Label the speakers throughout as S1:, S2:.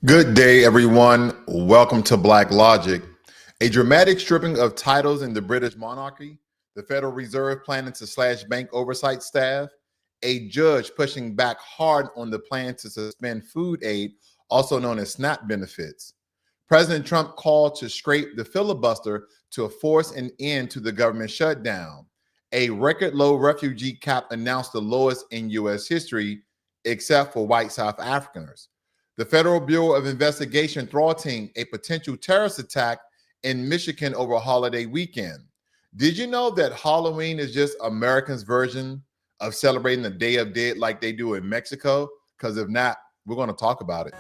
S1: Good day, everyone. Welcome to Blacklogic. A dramatic stripping of titles in the British monarchy, the Federal Reserve planning to slash bank oversight staff, a judge pushing back hard on the plan to suspend food aid, also known as SNAP benefits. President Trump called to scrape the filibuster to force an end to the government shutdown. A record low refugee cap announced the lowest in U.S. history, except for white South Africans. The Federal Bureau of Investigation thwarting a potential terrorist attack in Michigan over a holiday weekend. Did you know that Halloween is just Americans' version of celebrating the Day of Dead like they do in Mexico? Because if not, we're going to talk about it.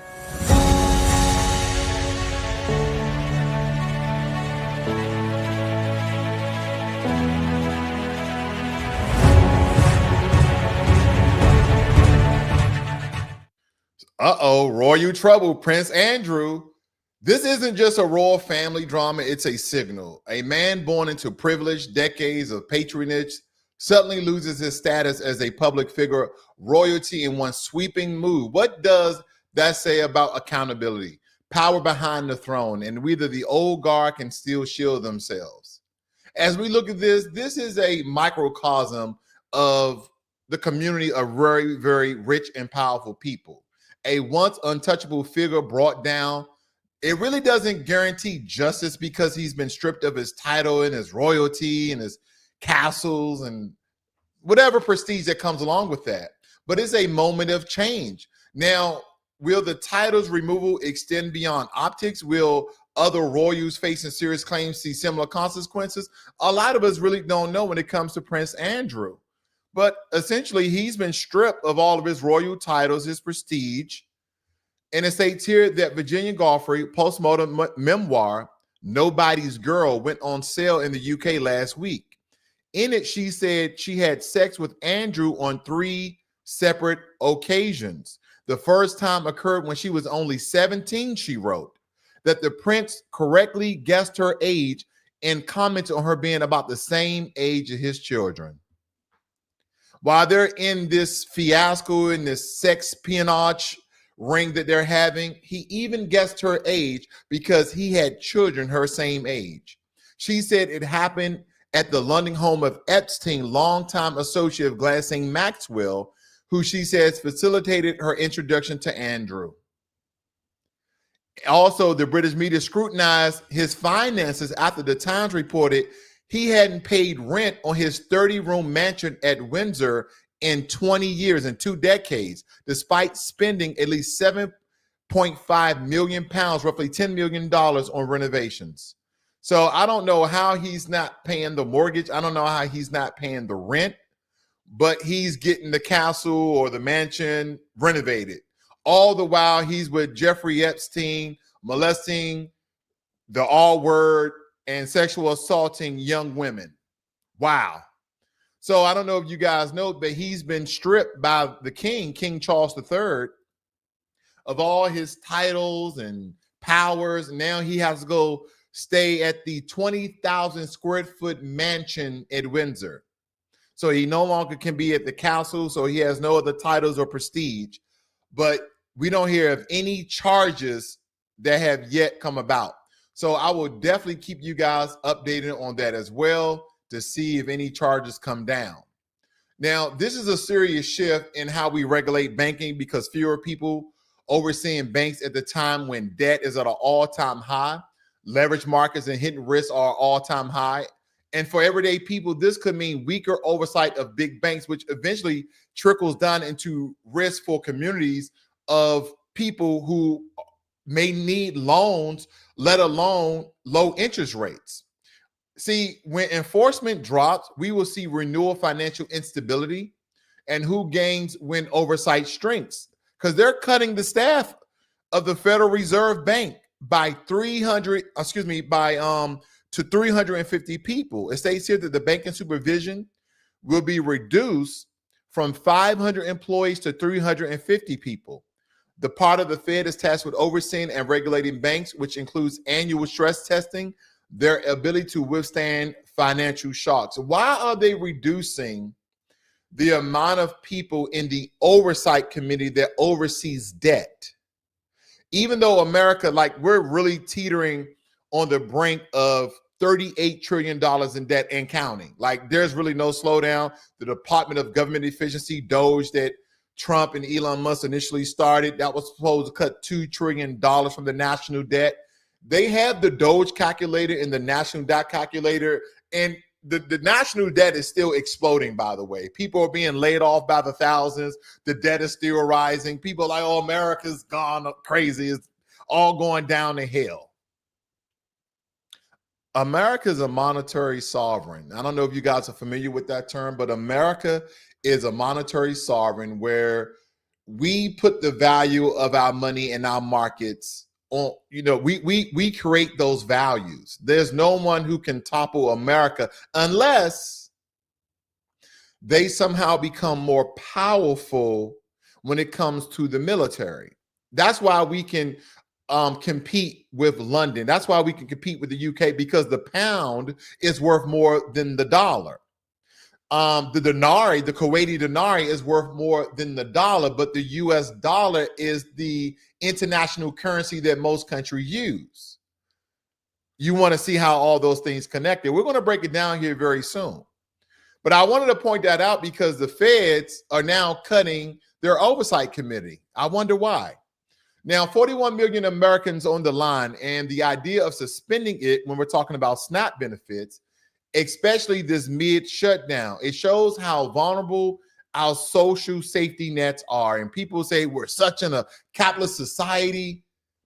S1: Royal trouble, Prince Andrew. This isn't just a royal family drama, it's a signal. A man born into privilege, decades of patronage, suddenly loses his status as a public figure, royalty in one sweeping move. What does that say about accountability? Power behind the throne, and whether the old guard can still shield themselves. As we look at this is a microcosm of the community of very, very rich and powerful people. A once untouchable figure brought down. It really doesn't guarantee justice because he's been stripped of his title and his royalty and his castles and whatever prestige that comes along with that. But it's a moment of change. Now, will the title's removal extend beyond optics? Will other royals facing serious claims see similar consequences? A lot of us really don't know when it comes to Prince Andrew. But essentially, he's been stripped of all of his royal titles, his prestige. And it states here that Virginia Giuffre postmortem memoir, Nobody's Girl, went on sale in the UK last week. In it, she said she had sex with Andrew on 3 separate occasions. The first time occurred when she was only 17, she wrote. That the prince correctly guessed her age and commented on her being about the same age as his children. While they're in this fiasco, in this sex espionage ring that they're having, he even guessed her age because he had children her same age. She said it happened at the London home of Epstein, longtime associate of Ghislaine Maxwell, who she says facilitated her introduction to Andrew. Also, the British media scrutinized his finances after the Times reported he hadn't paid rent on his 30-room mansion at Windsor in 20 years, in 2 decades, despite spending at least £7.5 million, roughly $10 million on renovations. So I don't know how he's not paying the mortgage. I don't know how he's not paying the rent, but he's getting the castle or the mansion renovated. All the while he's with Jeffrey Epstein, molesting the R-word and sexual assaulting young women. Wow. So I don't know if you guys know, but he's been stripped by the king, King Charles III, of all his titles and powers. Now he has to go stay at the 20,000 square foot mansion at Windsor. So he no longer can be at the castle. So he has no other titles or prestige. But we don't hear of any charges that have yet come about. So I will definitely keep you guys updated on that as well to see if any charges come down. Now, this is a serious shift in how we regulate banking because fewer people overseeing banks at the time when debt is at an all-time high, leverage markets and hidden risks are all-time high. And for everyday people, this could mean weaker oversight of big banks, which eventually trickles down into risk for communities of people who may need loans, let alone low interest rates. See, when enforcement drops, we will see renewal financial instability and who gains when oversight shrinks because they're cutting the staff of the Federal Reserve Bank by 350 people. It states here that the banking supervision will be reduced from 500 employees to 350 people. The part of the Fed is tasked with overseeing and regulating banks, which includes annual stress testing, their ability to withstand financial shocks. Why are they reducing the amount of people in the oversight committee that oversees debt? even though America, like we're really teetering on the brink of $38 trillion in debt and counting. Like there's really no slowdown. The Department of Government Efficiency, Doge, that Trump and Elon Musk initially started, that was supposed to cut $2 trillion from the national debt. They have the Doge calculator and the national debt calculator, and the national debt is still exploding, by the way. People are being laid off by the thousands. The debt is still rising. People are like, oh, America's gone crazy. It's all going down to hell. America is a monetary sovereign. I don't know if you guys are familiar with that term, but America is a monetary sovereign where we put the value of our money in our markets on, we create those values. There's no one who can topple America unless they somehow become more powerful when it comes to the military. That's why we can compete with London. That's why we can compete with the UK, because the pound is worth more than the dollar. The denarii, the Kuwaiti denarii, is worth more than the dollar, but the US dollar is the international currency that most countries use. You want to see how all those things connected. We're going to break it down here very soon. But I wanted to point that out because the feds are now cutting their oversight committee. I wonder why. Now, 41 million Americans on the line, and the idea of suspending it when we're talking about SNAP benefits, especially this mid-shutdown, it shows how vulnerable our social safety nets are. And people say we're such in a capitalist society,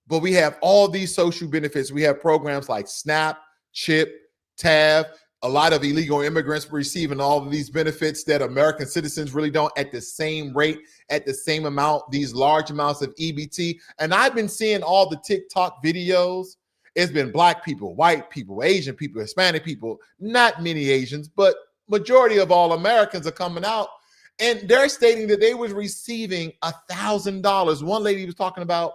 S1: but we have all these social benefits. We have programs like SNAP, CHIP, TAV, a lot of illegal immigrants receiving all of these benefits that American citizens really don't at the same rate, at the same amount, these large amounts of EBT. And I've been seeing all the TikTok videos. It's been Black people, white people, Asian people, Hispanic people, not many Asians, but majority of all Americans are coming out, and they're stating that they was receiving $1,000. One lady was talking about,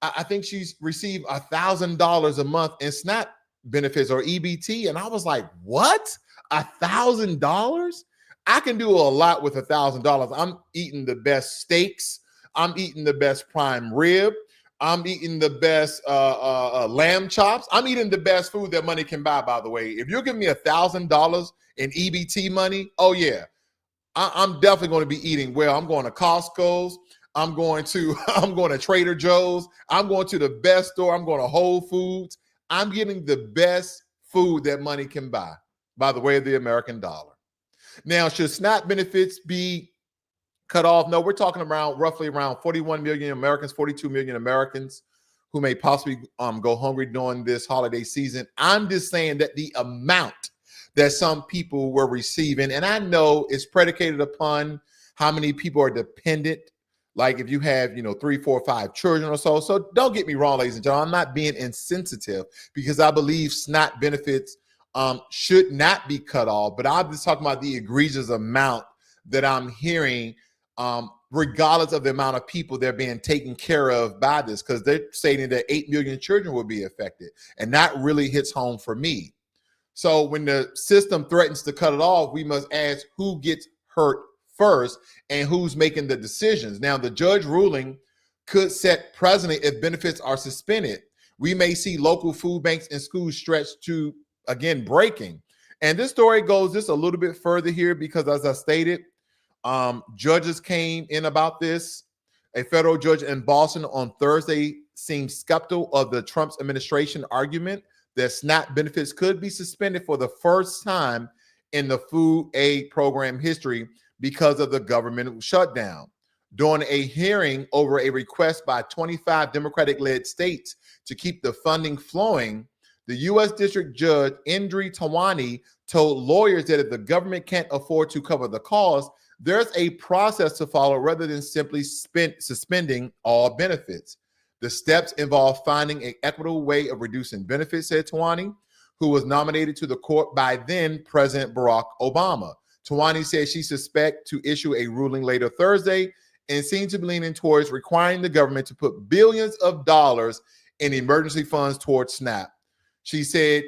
S1: I think she's received $1,000 a month in SNAP benefits or EBT. And I was like, what? $1,000? I can do a lot with $1,000. I'm eating the best steaks. I'm eating the best prime rib. I'm eating the best lamb chops. I'm eating the best food that money can buy, by the way. If you're giving me $1,000 in EBT money, oh yeah, I'm definitely going to be eating well. I'm going to Costco's. I'm going to Trader Joe's. I'm going to the best store. I'm going to Whole Foods. I'm getting the best food that money can buy by the way of the American dollar. Now, should SNAP benefits be cut off? No, we're talking around roughly around 41 million Americans, 42 million Americans who may possibly go hungry during this holiday season. I'm just saying that the amount that some people were receiving, and I know it's predicated upon how many people are dependent. Like if you have, 3, 4, 5 children or so. So don't get me wrong, ladies and gentlemen, I'm not being insensitive because I believe SNAP benefits should not be cut off, but I'm just talking about the egregious amount that I'm hearing, regardless of the amount of people that are being taken care of by this, because they're stating that 8 million children will be affected, and that really hits home for me. So when the system threatens to cut it off, we must ask who gets hurt first and who's making the decisions. Now, the judge ruling could set precedent if benefits are suspended. We may see local food banks and schools stretched to, again, breaking. And this story goes just a little bit further here because, as I stated, judges came in about this. A federal judge in Boston on Thursday seemed skeptical of the Trump's administration argument that SNAP benefits could be suspended for the first time in the food aid program history because of the government shutdown. During a hearing over a request by 25 Democratic-led states to keep the funding flowing, the U.S. District Judge Indri Tawani told lawyers that if the government can't afford to cover the cost, there's a process to follow rather than simply suspending all benefits. The steps involve finding an equitable way of reducing benefits, said Tawani, who was nominated to the court by then President Barack Obama. Tawani said she suspects to issue a ruling later Thursday and seems to be leaning towards requiring the government to put billions of dollars in emergency funds towards SNAP. She said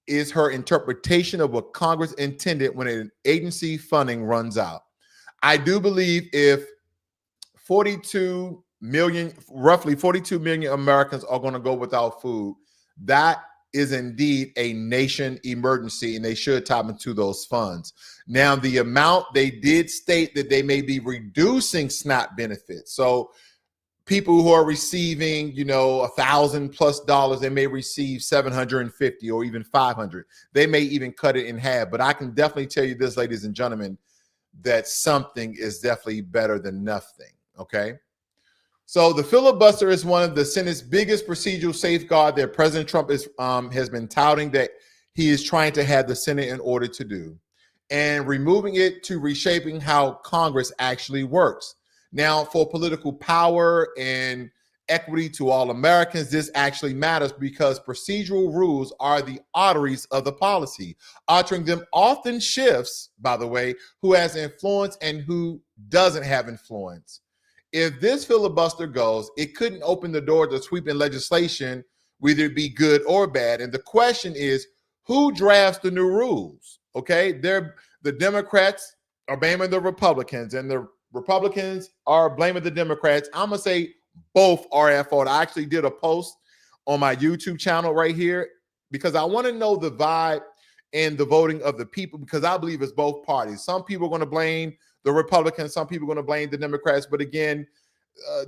S1: is her interpretation of what Congress intended when an agency funding runs out. I do believe if 42 roughly 42 million Americans are going to go without food. That is indeed a nation emergency, and they should tap into those funds. Now, the amount, they did state that they may be reducing SNAP benefits. So people who are receiving, $1,000+ they may receive 750 or even 500. They may even cut it in half. But I can definitely tell you this, ladies and gentlemen, that something is definitely better than nothing. Okay. So the filibuster is one of the Senate's biggest procedural safeguard that President Trump has been touting that he is trying to have the Senate in order to do, and removing it to reshaping how Congress actually works. Now, for political power and equity to all Americans, this actually matters because procedural rules are the arteries of the policy. Altering them often shifts, by the way, who has influence and who doesn't have influence. If this filibuster goes, it couldn't open the door to sweeping legislation, whether it be good or bad. And the question is, who drafts the new rules? Okay, the Democrats are blaming the Republicans, and the Republicans are blaming the Democrats. I'm gonna say both are at fault. I actually did a post on my YouTube channel right here because I want to know the vibe and the voting of the people, because I believe it's both parties. Some people are going to blame the Republicans, some people are going to blame the Democrats, but again,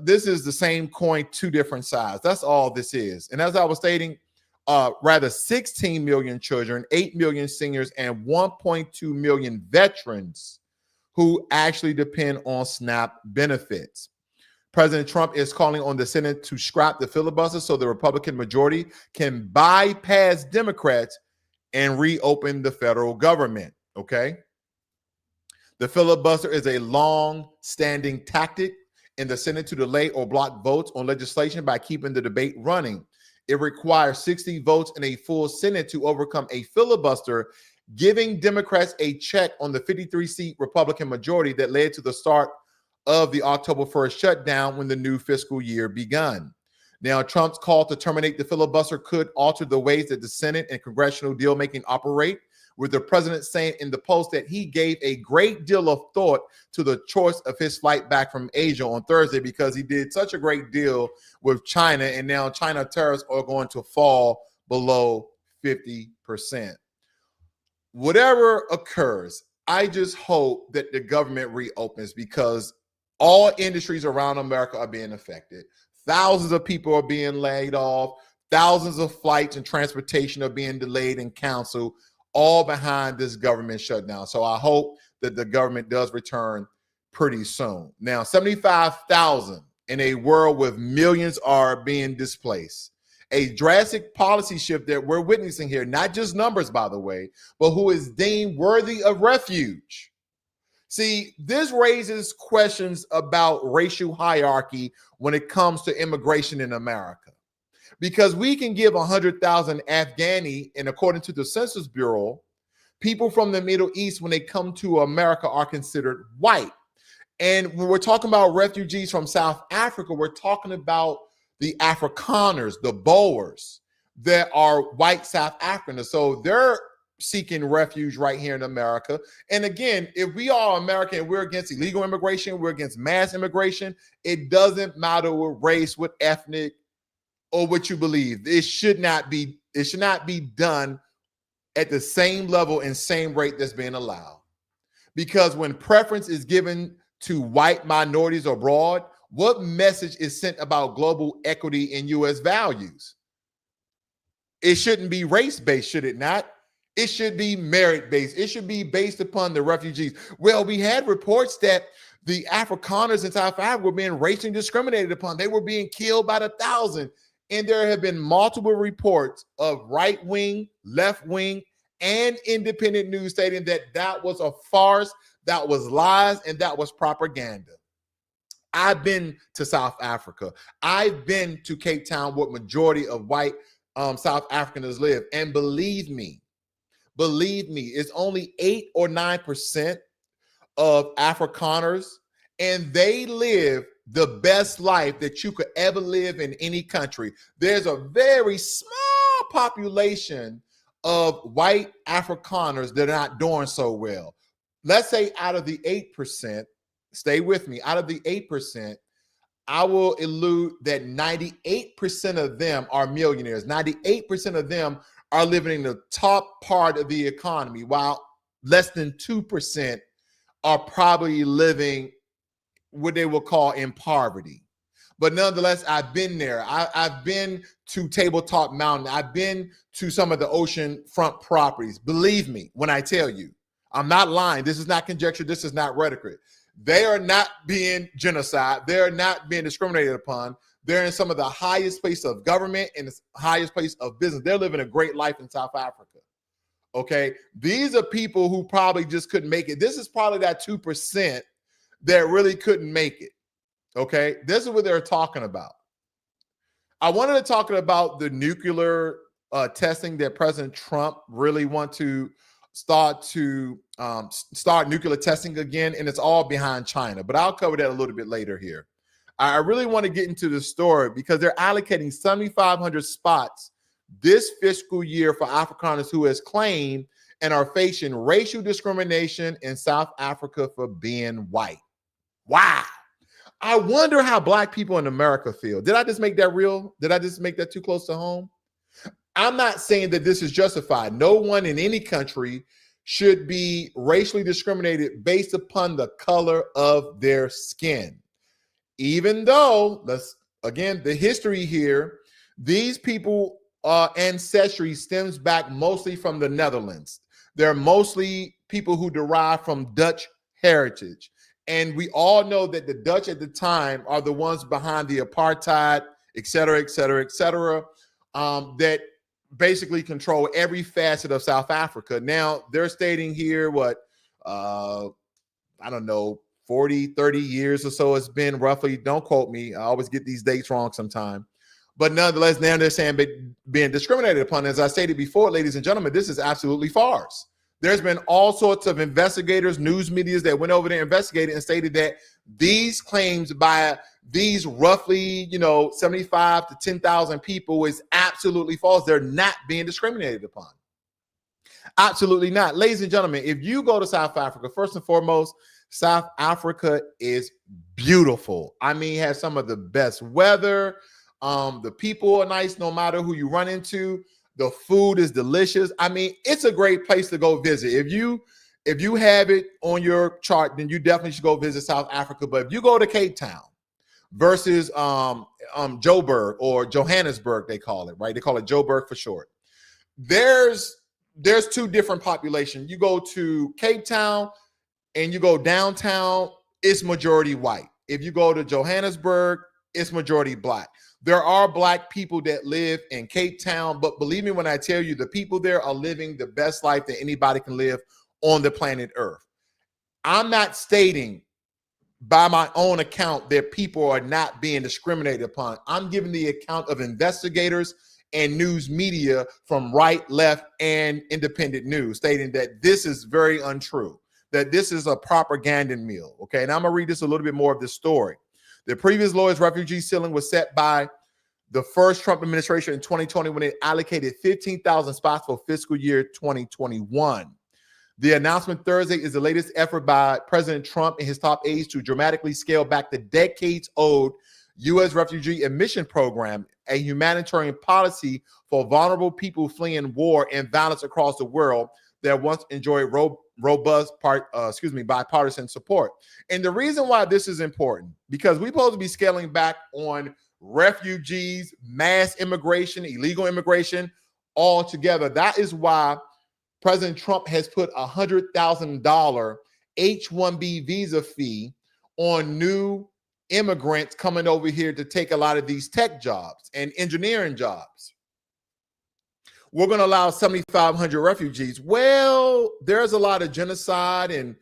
S1: this is the same coin, two different sides. That's all this is. And as I was stating, rather 16 million children, 8 million seniors, and 1.2 million veterans who actually depend on SNAP benefits. President Trump is calling on the Senate to scrap the filibuster so the Republican majority can bypass Democrats and reopen the federal government. Okay. The filibuster is a long-standing tactic in the Senate to delay or block votes on legislation by keeping the debate running. It requires 60 votes in a full Senate to overcome a filibuster, giving Democrats a check on the 53-seat Republican majority that led to the start of the October 1st shutdown when the new fiscal year begun. Now, Trump's call to terminate the filibuster could alter the ways that the Senate and congressional deal-making operate, with the president saying in the post that he gave a great deal of thought to the choice of his flight back from Asia on Thursday because he did such a great deal with China, and now China tariffs are going to fall below 50%. Whatever occurs, I just hope that the government reopens, because all industries around America are being affected. Thousands of people are being laid off. Thousands of flights and transportation are being delayed and canceled, all behind this government shutdown. So I hope that the government does return pretty soon. Now, 75,000 in a world with millions are being displaced. A drastic policy shift that we're witnessing here, not just numbers, by the way, but who is deemed worthy of refuge. See, this raises questions about racial hierarchy when it comes to immigration in America. Because we can give 100,000 Afghani, and according to the Census Bureau, people from the Middle East, when they come to America, are considered white. And when we're talking about refugees from South Africa, we're talking about the Afrikaners, the Boers, that are white South Africans. So they're seeking refuge right here in America. And again, if we are American and we're against illegal immigration, we're against mass immigration, it doesn't matter what race, what ethnic, or what you believe. It should not be done at the same level and same rate that's being allowed. Because when preference is given to white minorities abroad, what message is sent about global equity and U.S. values? It shouldn't be race-based, should it not? It should be merit-based. It should be based upon the refugees. Well, we had reports that the Afrikaners in South Africa were being racially discriminated upon. They were being killed by the thousand. And there have been multiple reports of right-wing, left-wing, and independent news stating that that was a farce, that was lies, and that was propaganda. I've been to South Africa. I've been to Cape Town, where majority of white South Africans live. And believe me, it's only 8 or 9% of Afrikaners, and they live the best life that you could ever live in any country. There's a very small population of white Afrikaners that are not doing so well. Let's say out of the 8%, stay with me, out of the 8%, I will allude that 98% of them are millionaires. 98% of them are living in the top part of the economy, while less than 2% are probably living what they will call in poverty. But nonetheless, I've been there. I've been to Tabletop Mountain. I've been to some of the ocean front properties. Believe me when I tell you, I'm not lying. This is not conjecture. This is not rhetoric. They are not being genocide. They're not being discriminated upon. They're in some of the highest place of government and the highest place of business. They're living a great life in South Africa. Okay. These are people who probably just couldn't make it. This is probably that 2% that really couldn't make it. Okay. This is what they're talking about. I wanted to talk about the nuclear testing that President Trump really want to start nuclear testing again, and it's all behind China. But I'll cover that a little bit later here. I really want to get into the story because they're allocating 7,500 spots this fiscal year for Afrikaners who has claimed and are facing racial discrimination in South Africa for being white. Wow. I wonder how Black people in America feel. Did I just make that real? Did I just make that too close to home? I'm not saying that this is justified. No one in any country should be racially discriminated based upon the color of their skin. Even though, the history here, these people ancestry stems back mostly from the Netherlands. They're mostly people who derive from Dutch heritage. And we all know that the Dutch at the time are the ones behind the apartheid, et cetera, et cetera, et cetera, that basically control every facet of South Africa. Now, they're stating here I don't know, 40, 30 years or so it's been roughly. Don't quote me. I always get these dates wrong sometime. But nonetheless, now they're saying being discriminated upon. As I stated before, ladies and gentlemen, this is absolutely farce. There's been all sorts of investigators, news medias that went over there, investigated, and stated that these claims by these roughly, 75 to 10,000 people is absolutely false. They're not being discriminated upon. Absolutely not. Ladies and gentlemen, if you go to South Africa, first and foremost, South Africa is beautiful. I mean, it has some of the best weather. The people are nice no matter who you run into. The food is delicious. I mean, it's a great place to go visit. If you have it on your chart, then you definitely should go visit South Africa. But if you go to Cape Town versus Joburg or Johannesburg, they call it, right? They call it Joburg for short. There's two different populations. You go to Cape Town and you go downtown, it's majority white. If you go to Johannesburg, it's majority Black. There are Black people that live in Cape Town, but believe me when I tell you, the people there are living the best life that anybody can live on the planet Earth. I'm not stating by my own account that people are not being discriminated upon. I'm giving the account of investigators and news media from right, left, and independent news stating that this is very untrue, that this is a propaganda meal. Okay, and I'm going to read this a little bit more of this story. The previous lowest refugee ceiling was set by the first Trump administration in 2020 when it allocated 15,000 spots for fiscal year 2021. The announcement Thursday is the latest effort by President Trump and his top aides to dramatically scale back the decades-old U.S. refugee admission program, a humanitarian policy for vulnerable people fleeing war and violence across the world that once enjoyed robust bipartisan support. And the reason why this is important, because we're supposed to be scaling back on refugees, mass immigration, illegal immigration altogether. That is why President Trump has put $100,000 H-1B visa fee on new immigrants coming over here to take a lot of these tech jobs and engineering jobs. We're going to allow 7,500 refugees. Well, there's a lot of genocide and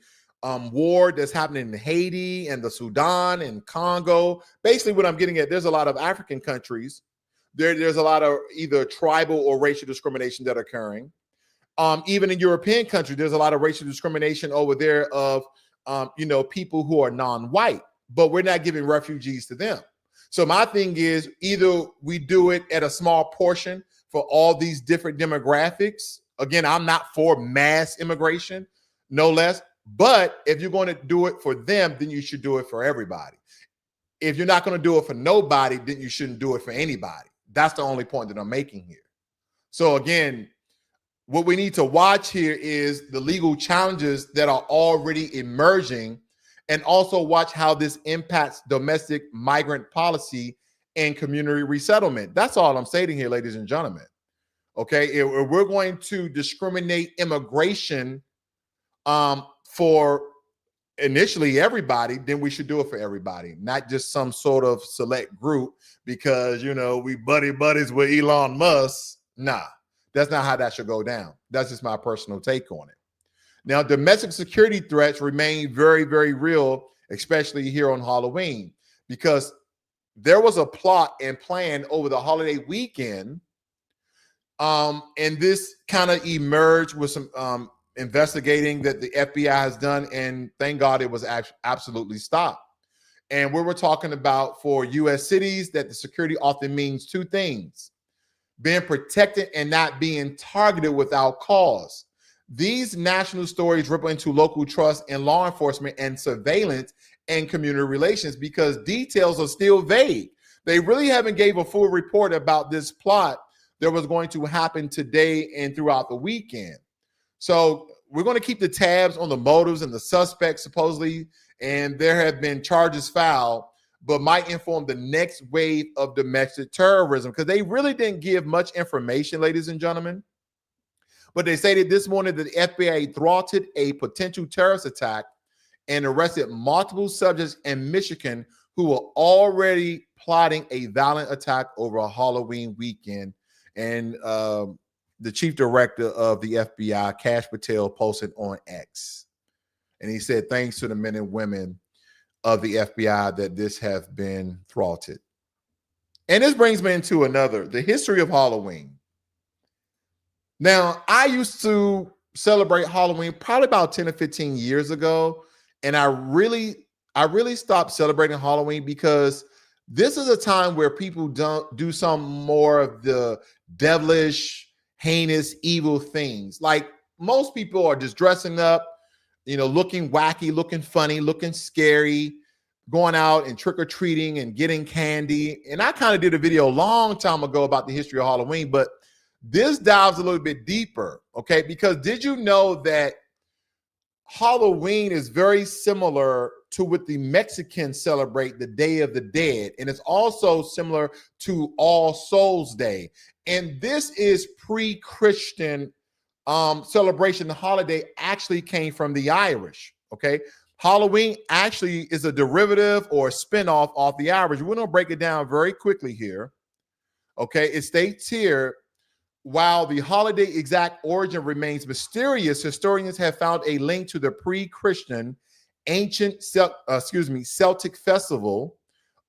S1: war that's happening in Haiti and the Sudan and Congo. Basically, what I'm getting at, there's a lot of African countries. There's a lot of either tribal or racial discrimination that are occurring. Even in European countries, there's a lot of racial discrimination over there of, people who are non-white, but we're not giving refugees to them. So my thing is either we do it at a small portion for all these different demographics. Again, I'm not for mass immigration, no less. But if you're going to do it for them, then you should do it for everybody. if you're not going to do it for nobody, then you shouldn't do it for anybody. That's the only point that I'm making here. So again, what we need to watch here is the legal challenges that are already emerging, and also watch how this impacts domestic migrant policy and community resettlement. That's all I'm saying here, ladies and gentlemen. Okay, if we're going to discriminate immigration for initially everybody, then we should do it for everybody, not just some sort of select group because, you know, we buddies with Elon Musk. Nah, that's not how that should go down. That's just my personal take on it. Now, domestic security threats remain very, very real, especially here on Halloween, because there was a plot and plan over the holiday weekend. And this kind of emerged with some investigating that the FBI has done, and thank God it was absolutely stopped. And we were talking about for U.S. cities that the security often means two things: being protected and not being targeted without cause. These national stories ripple into local trust in law enforcement and surveillance and community relations because details are still vague. They really haven't gave a full report about this plot that was going to happen today and throughout the weekend. So we're going to keep the tabs on the motives and the suspects supposedly, and there have been charges filed, but might inform the next wave of domestic terrorism because they really didn't give much information, ladies and gentlemen. But they stated this morning that the FBI thwarted a potential terrorist attack and arrested multiple subjects in Michigan who were already plotting a violent attack over a Halloween weekend. And the chief director of the FBI, Kash Patel, posted on X. And he said, thanks to the men and women of the FBI that this have been thwarted. And this brings me into the history of Halloween. Now, I used to celebrate Halloween probably about 10 or 15 years ago. And I really stopped celebrating Halloween because this is a time where people don't do some more of the devilish, heinous, evil things. Like most people are just dressing up, you know, looking wacky, looking funny, looking scary, going out and trick-or-treating and getting candy. And I kind of did a video a long time ago about the history of Halloween, but this dives a little bit deeper, okay? Because did you know that Halloween is very similar to what the Mexicans celebrate, the Day of the Dead, and it's also similar to All Souls Day. And this is pre-Christian celebration. The holiday actually came from the Irish, okay? Halloween actually is a derivative or a spinoff off the Irish. We're going to break it down very quickly here, okay? It states here, while the holiday exact origin remains mysterious, historians have found a link to the pre-Christian ancient Celtic festival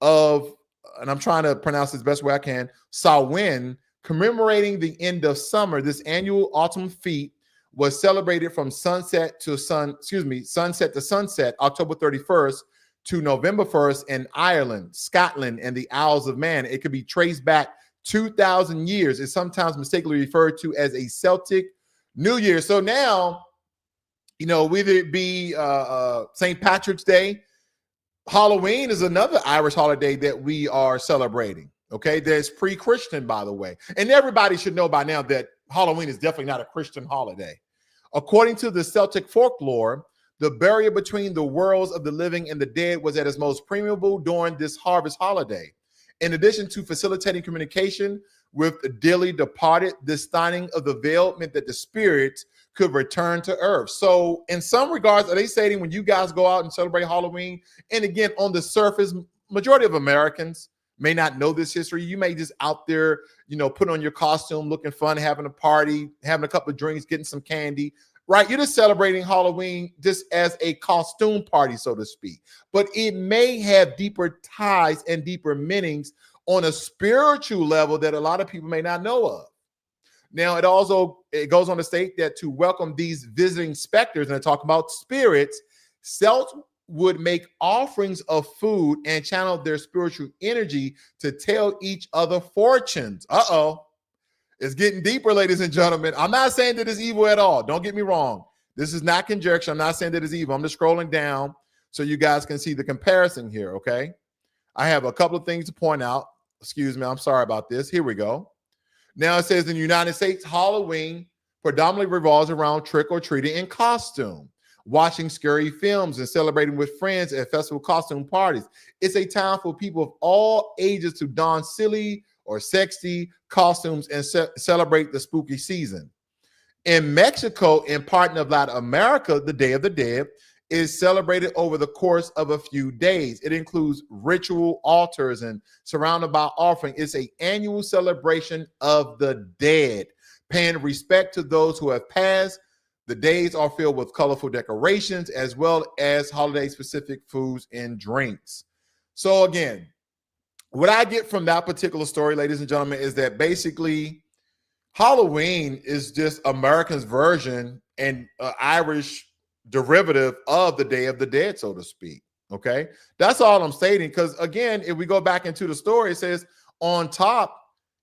S1: of, and I'm trying to pronounce this best way I can, Samhain, commemorating the end of summer. This annual autumn feast was celebrated from sunset to sunset, October 31st to November 1st in Ireland, Scotland, and the Isles of Man. It could be traced back 2,000 years. Is sometimes mistakenly referred to as a Celtic New Year. So now, you know, whether it be St. Patrick's Day, Halloween is another Irish holiday that we are celebrating. Okay, there's pre-Christian, by the way, and everybody should know by now that Halloween is definitely not a Christian holiday. According to the Celtic folklore, the barrier between the worlds of the living and the dead was at its most permeable during this harvest holiday. In addition to facilitating communication with the dearly departed, this thinning of the veil meant that the spirits could return to earth. So in some regards, are they saying when you guys go out and celebrate Halloween, and again, on the surface, majority of Americans may not know this history. You may just out there, you know, put on your costume, looking fun, having a party, having a couple of drinks, getting some candy, right? You're just celebrating Halloween just as a costume party, so to speak. But it may have deeper ties and deeper meanings on a spiritual level that a lot of people may not know of. Now, it goes on to state that to welcome these visiting specters, and I talk about spirits, Celts would make offerings of food and channel their spiritual energy to tell each other fortunes. It's getting deeper, ladies and gentlemen. I'm not saying that it's evil at all. Don't get me wrong. This is not conjecture. I'm not saying that it's evil. I'm just scrolling down so you guys can see the comparison here, okay? I have a couple of things to point out. Excuse me, I'm sorry about this. Here we go. Now it says in the United States, Halloween predominantly revolves around trick-or-treating and costume, watching scary films and celebrating with friends at festival costume parties. It's a time for people of all ages to don silly or sexy costumes and celebrate the spooky season. In Mexico and part of Latin America, the Day of the Dead is celebrated over the course of a few days. It includes ritual altars and surrounded by offering. It's an annual celebration of the dead, paying respect to those who have passed. The days are filled with colorful decorations as well as holiday-specific foods and drinks. So again, what I get from that particular story, ladies and gentlemen, is that basically Halloween is just Americans' version and Irish derivative of the Day of the Dead, so to speak. Okay, that's all I'm stating. Because again, if we go back into the story, it says on top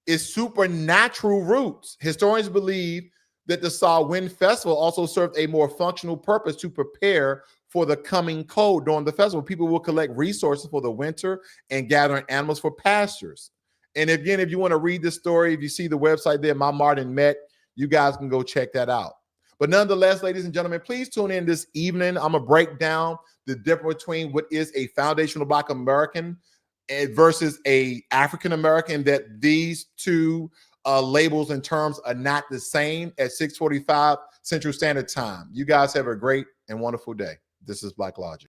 S1: is supernatural roots. Historians believe that the Samhain festival also served a more functional purpose to prepare for the coming cold. During the festival, people will collect resources for the winter and gathering animals for pastures. And again, if you want to read this story, if you see the website there, My Martin Met, you guys can go check that out. But nonetheless, ladies and gentlemen, please tune in this evening. I'm going to break down the difference between what is a foundational Black American versus a African American, that these two labels and terms are not the same at 6:45 Central Standard Time. You guys have a great and wonderful day. This is Blacklogic.